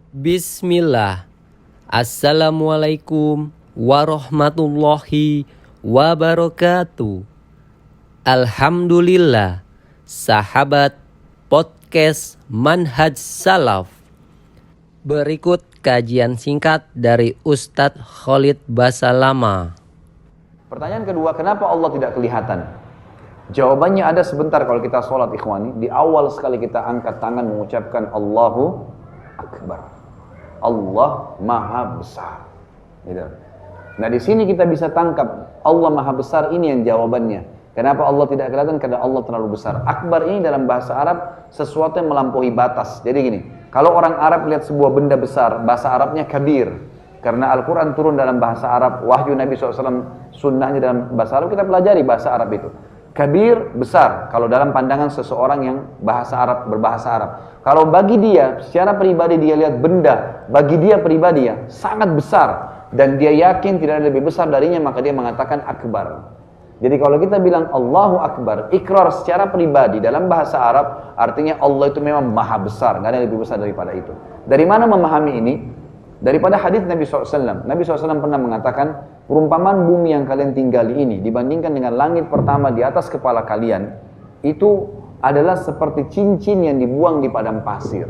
Bismillah. Assalamualaikum warahmatullahi wabarakatuh. Alhamdulillah, sahabat podcast Manhaj Salaf. Berikut kajian singkat dari Ustadz Khalid Basalamah. Pertanyaan kedua, kenapa Allah tidak kelihatan? Jawabannya ada sebentar kalau kita sholat, ikhwani. Di awal sekali kita angkat tangan mengucapkan Allahu Akbar. Allah Maha Besar. Gitu. Nah di sini kita bisa tangkap Allah Maha Besar, ini yang jawabannya. Kenapa Allah tidak kelihatan? Karena Allah terlalu besar. Akbar ini dalam bahasa Arab sesuatu yang melampaui batas. Jadi gini, kalau orang Arab lihat sebuah benda besar, bahasa Arabnya kabir. Karena Al-Quran turun dalam bahasa Arab, wahyu Nabi SAW, sunnahnya dalam bahasa Arab, kita pelajari bahasa Arab itu. Kabir, besar, kalau dalam pandangan seseorang yang bahasa Arab, berbahasa Arab. Kalau bagi dia, secara pribadi dia lihat benda, bagi dia pribadi ya, sangat besar. Dan dia yakin tidak ada lebih besar darinya, maka dia mengatakan akbar. Jadi kalau kita bilang Allahu Akbar, ikrar secara pribadi dalam bahasa Arab, artinya Allah itu memang maha besar, nggak ada yang lebih besar daripada itu. Dari mana memahami ini? Daripada hadis Nabi SAW. Nabi SAW pernah mengatakan, perumpamaan bumi yang kalian tinggali ini dibandingkan dengan langit pertama di atas kepala kalian, itu adalah seperti cincin yang dibuang di padang pasir.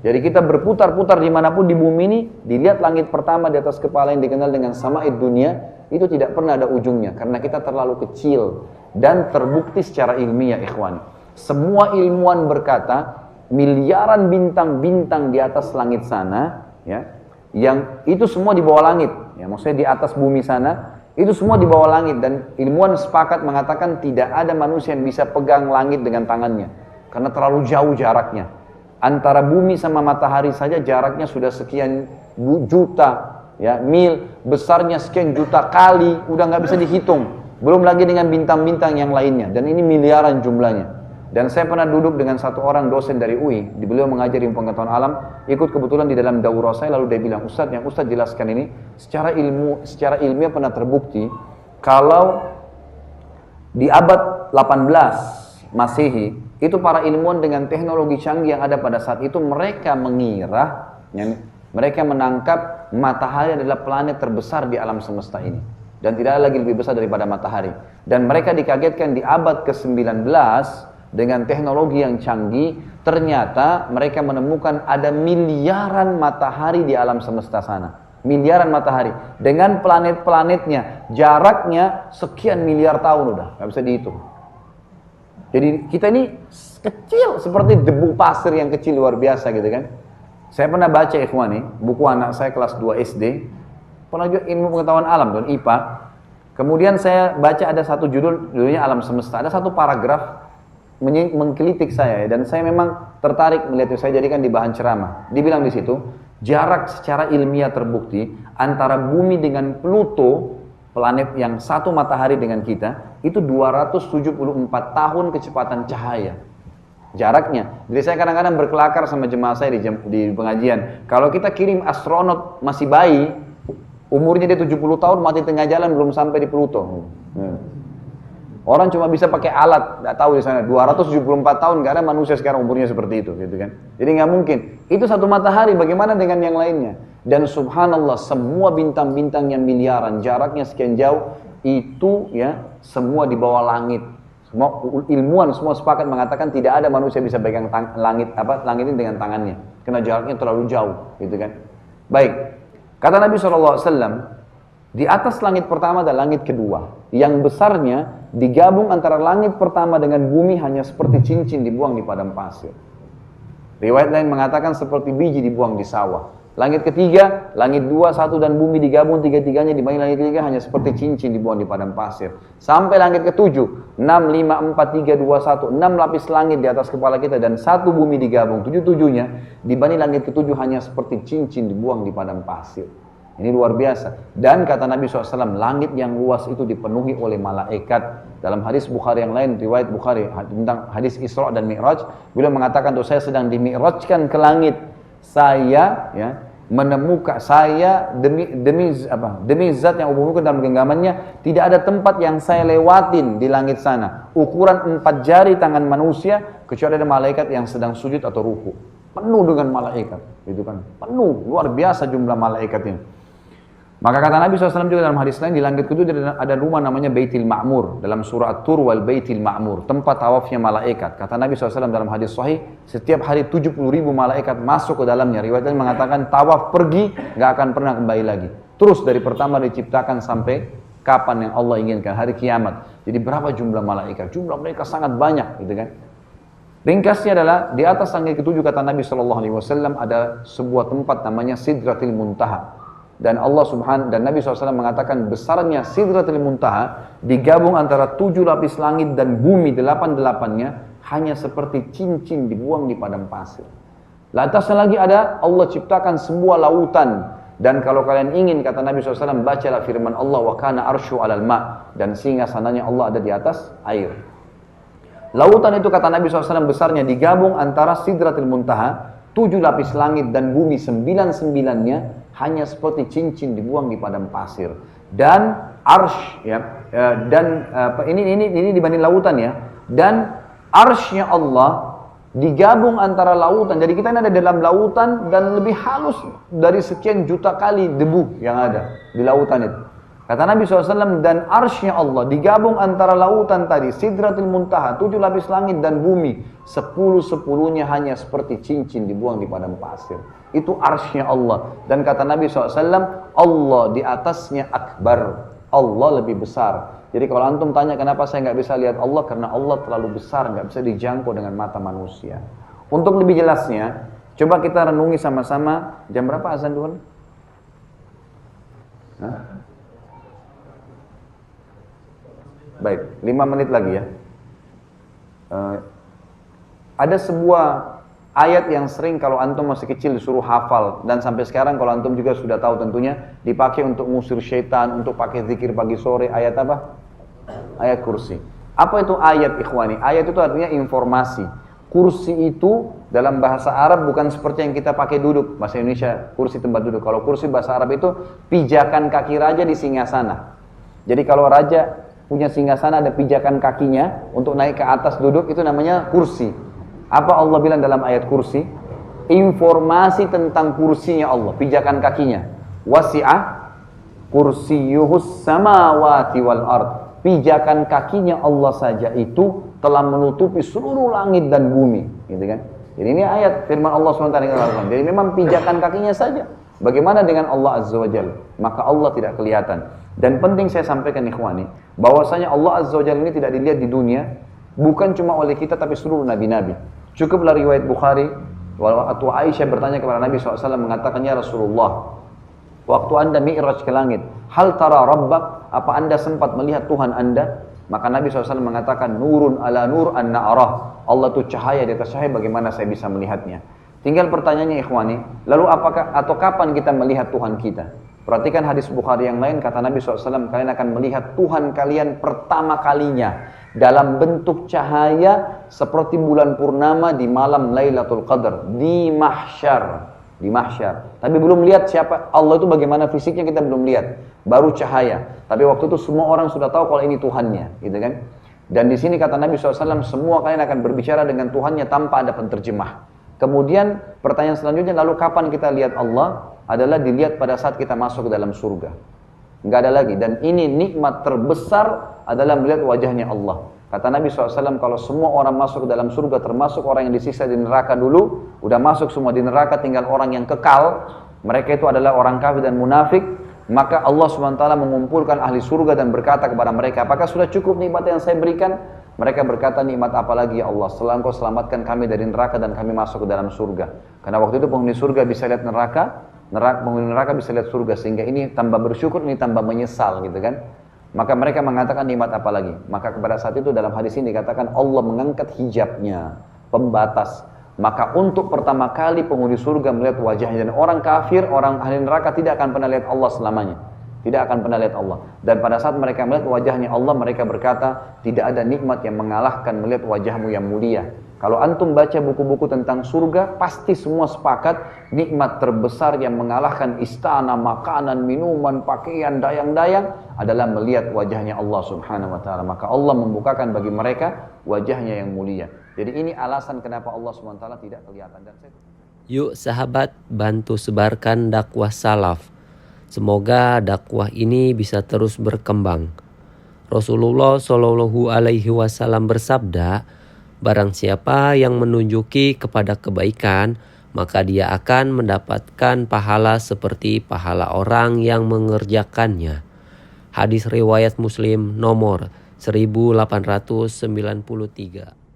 Jadi kita berputar-putar dimanapun di bumi ini, dilihat langit pertama di atas kepala yang dikenal dengan sama'id dunia, itu tidak pernah ada ujungnya, karena kita terlalu kecil. Dan terbukti secara ilmiah, ikhwan. Semua ilmuwan berkata, miliaran bintang-bintang di atas langit sana, ya, yang itu semua di bawah langit, ya, maksudnya di atas bumi sana, itu semua di bawah langit. Dan ilmuwan sepakat mengatakan tidak ada manusia yang bisa pegang langit dengan tangannya, karena terlalu jauh jaraknya. Antara bumi sama matahari saja jaraknya sudah sekian juta, ya, mil, besarnya sekian juta kali, udah nggak bisa dihitung. Belum lagi dengan bintang-bintang yang lainnya, dan ini miliaran jumlahnya. Dan saya pernah duduk dengan satu orang dosen dari UI, beliau mengajar ilmu pengetahuan alam, ikut kebetulan di dalam daurah saya, lalu dia bilang, Ustadz, yang Ustadz jelaskan ini secara ilmiah pernah terbukti kalau di abad 18 Masehi, itu para ilmuwan dengan teknologi canggih yang ada pada saat itu, mereka mengira, mereka menangkap matahari adalah planet terbesar di alam semesta ini. Dan tidak ada lagi lebih besar daripada matahari. Dan mereka dikagetkan di abad ke-19, dengan teknologi yang canggih, ternyata mereka menemukan ada miliaran matahari di alam semesta sana. Miliaran matahari. Dengan planet-planetnya, jaraknya sekian miliar tahun udah, nggak bisa dihitung. Jadi kita ini kecil, seperti debu pasir yang kecil luar biasa gitu kan. Saya pernah baca, ikhwani, buku anak saya kelas 2 SD, pernah juga ilmu pengetahuan alam, dan IPA. Kemudian saya baca ada satu judulnya Alam Semesta. Ada satu paragraf mengkritik saya, dan saya memang tertarik melihat itu. Saya jadikan di bahan ceramah. Dibilang di situ, jarak secara ilmiah terbukti antara bumi dengan Pluto, planet yang satu matahari dengan kita, itu 274 tahun kecepatan cahaya. Jaraknya. Jadi saya kadang-kadang berkelakar sama jemaah saya di pengajian. Kalau kita kirim astronot masih bayi, umurnya dia 70 tahun, mati tengah jalan, belum sampai di Pluto. Orang cuma bisa pakai alat, nggak tahu di sana. 274 tahun, nggak ada manusia sekarang umurnya seperti itu, gitu kan? Jadi nggak mungkin. Itu satu matahari, bagaimana dengan yang lainnya? Dan subhanallah, semua bintang-bintang yang miliaran, jaraknya sekian jauh, itu ya semua di bawah langit. Semua ilmuwan semua sepakat mengatakan tidak ada manusia bisa pegang langit ini dengan tangannya, karena jaraknya terlalu jauh, gitu kan? Baik, kata Nabi SAW, di atas langit pertama dan langit kedua, yang besarnya digabung antara langit pertama dengan bumi hanya seperti cincin dibuang di padang pasir. Riwayat lain mengatakan seperti biji dibuang di sawah. Langit ketiga, langit 2, 1 dan bumi digabung tiga-tiganya dibanding langit ketiga hanya seperti cincin dibuang di padang pasir. Sampai langit ketujuh, 6, 5, 4, 3, 2, 1, 6 lapis langit di atas kepala kita dan satu bumi digabung, tujuh-tujuhnya dibanding langit ketujuh hanya seperti cincin dibuang di padang pasir. Ini luar biasa. Dan kata Nabi SAW, langit yang luas itu dipenuhi oleh malaikat. Dalam hadis Bukhari yang lain, riwayat Bukhari tentang hadis Isra dan Mi'raj, beliau mengatakan, saya sedang dimi'rajkan ke langit. Saya menemukan, saya demi zat yang umumkan dalam genggamannya, tidak ada tempat yang saya lewatin di langit sana, ukuran 4 jari tangan manusia, kecuali ada malaikat yang sedang sujud atau ruku. penuh dengan malaikat, gitu kan? Penuh, luar biasa jumlah malaikat ini. Maka kata Nabi SAW juga dalam hadis lain, di langit ketujuh ada rumah namanya Baitul Ma'mur. Dalam surah At-Tur wal Baitul Ma'mur, tempat tawafnya malaikat. Kata Nabi SAW dalam hadis sahih, setiap hari 70.000 malaikat masuk ke dalamnya. Riwayat lain mengatakan tawaf pergi, gak akan pernah kembali lagi. Terus dari pertama diciptakan sampai kapan yang Allah inginkan, hari kiamat. Jadi berapa jumlah malaikat? Jumlah mereka sangat banyak, gitu kan? Ringkasnya adalah di atas langit ketujuh kata Nabi SAW ada sebuah tempat namanya Sidratil Muntaha. Dan Nabi SAW mengatakan besarnya Sidratil Muntaha digabung antara 7 lapis langit dan bumi 8-8-nya hanya seperti cincin dibuang di padang pasir. Lantasnya lagi ada Allah ciptakan sebuah lautan. Dan kalau kalian ingin, kata Nabi SAW, bacalah firman Allah, wa kana arsyu alal ma', dan singgasananya Allah ada di atas air. Lautan itu kata Nabi SAW besarnya digabung antara Sidratil Muntaha, 7 lapis langit dan bumi 9-9-nya hanya seperti cincin dibuang di padang pasir. Dan arsh ya, ini dibanding lautan ya. Dan arshnya Allah digabung antara lautan. Jadi kita ini ada dalam lautan dan lebih halus dari sekian juta kali debu yang ada di lautan itu. Kata Nabi SAW, dan arshnya Allah digabung antara lautan tadi, Sidratil Muntaha, 7 lapis langit dan bumi, 10-10-nya hanya seperti cincin dibuang di padang pasir. Itu arshnya Allah. Dan kata Nabi SAW, Allah di atasnya akbar, Allah lebih besar. Jadi kalau antum tanya kenapa saya nggak bisa lihat Allah, karena Allah terlalu besar, nggak bisa dijangkau dengan mata manusia. Untuk lebih jelasnya, coba kita renungi sama-sama, jam berapa azan dulu? Baik, 5 menit lagi ya. Ada sebuah ayat yang sering kalau antum masih kecil disuruh hafal, dan sampai sekarang kalau antum juga sudah tahu tentunya, dipakai untuk ngusir syaitan, untuk pakai zikir pagi sore. Ayat apa? Ayat kursi. Apa itu ayat, ikhwani? Ayat itu artinya informasi. Kursi itu dalam bahasa Arab bukan seperti yang kita pakai duduk, bahasa Indonesia kursi tempat duduk. Kalau kursi bahasa Arab itu pijakan kaki raja di singgasana. Jadi kalau raja punya singgasana ada pijakan kakinya untuk naik ke atas duduk, itu namanya kursi. Apa Allah bilang dalam ayat kursi? Informasi tentang kursinya Allah, pijakan kakinya. Wasi'ah kursiyuhus samawati wal ard. Pijakan kakinya Allah saja itu telah menutupi seluruh langit dan bumi, gitu kan? Jadi ini ayat firman Allah SWT. Jadi memang pijakan kakinya saja. Bagaimana dengan Allah Azza wa Jalla? Maka Allah tidak kelihatan. Dan penting saya sampaikan ikhwani, bahwasanya Allah Azza wa Jalla ini tidak dilihat di dunia, bukan cuma oleh kita tapi seluruh nabi-nabi. Cukuplah riwayat Bukhari, waktu Aisyah bertanya kepada Nabi SAW mengatakan, ya Rasulullah, waktu anda mi'raj ke langit, hal tara rabbak, apa anda sempat melihat Tuhan anda? Maka Nabi SAW mengatakan, nurun ala nur anna arah. Allah itu cahaya di atas cahaya, bagaimana saya bisa melihatnya? Tinggal pertanyaannya ikhwani, lalu apakah atau kapan kita melihat Tuhan kita? Perhatikan hadis Bukhari yang lain, kata Nabi SAW, kalian akan melihat Tuhan kalian pertama kalinya dalam bentuk cahaya seperti bulan purnama di malam Lailatul Qadar, di mahsyar. Di mahsyar. Tapi belum lihat siapa Allah itu, bagaimana fisiknya kita belum lihat. Baru cahaya. Tapi waktu itu semua orang sudah tahu kalau ini Tuhannya, gitu kan? Dan di sini kata Nabi SAW, semua kalian akan berbicara dengan Tuhannya tanpa ada penterjemah. Kemudian pertanyaan selanjutnya, lalu kapan kita lihat Allah? Adalah dilihat pada saat kita masuk ke dalam surga. Enggak ada lagi. Dan ini nikmat terbesar adalah melihat wajahnya Allah. Kata Nabi SAW, kalau semua orang masuk ke dalam surga, termasuk orang yang disiksa di neraka dulu, udah masuk semua di neraka, tinggal orang yang kekal, mereka itu adalah orang kafir dan munafik, maka Allah SWT mengumpulkan ahli surga dan berkata kepada mereka, apakah sudah cukup nikmat yang saya berikan? Mereka berkata, nikmat apa lagi ya Allah, setelah Engkau selamatkan kami dari neraka dan kami masuk ke dalam surga. Karena waktu itu penghuni surga bisa lihat neraka, penghuni neraka bisa lihat surga, sehingga ini tambah bersyukur, ini tambah menyesal, gitu kan. Maka mereka mengatakan nikmat apa lagi? Maka kepada saat itu dalam hadis ini dikatakan Allah mengangkat hijabnya, pembatas. Maka untuk pertama kali penghuni surga melihat wajahnya, dan orang kafir, orang ahli neraka tidak akan pernah lihat Allah selamanya. Tidak akan pernah lihat Allah. Dan pada saat mereka melihat wajahnya Allah, mereka berkata, tidak ada nikmat yang mengalahkan melihat wajahmu yang mulia. Kalau antum baca buku-buku tentang surga, pasti semua sepakat nikmat terbesar yang mengalahkan istana, makanan, minuman, pakaian, dayang-dayang adalah melihat wajahnya Allah Subhanahu wa taala. Maka Allah membukakan bagi mereka wajahnya yang mulia. Jadi ini alasan kenapa Allah Subhanahu wa taala tidak kelihatan. Dan saya Yuk sahabat, bantu sebarkan dakwah salaf. Semoga dakwah ini bisa terus berkembang. Rasulullah Shallallahu Alaihi Wasallam bersabda, barang siapa yang menunjuki kepada kebaikan, maka dia akan mendapatkan pahala seperti pahala orang yang mengerjakannya. Hadis riwayat Muslim nomor 1893.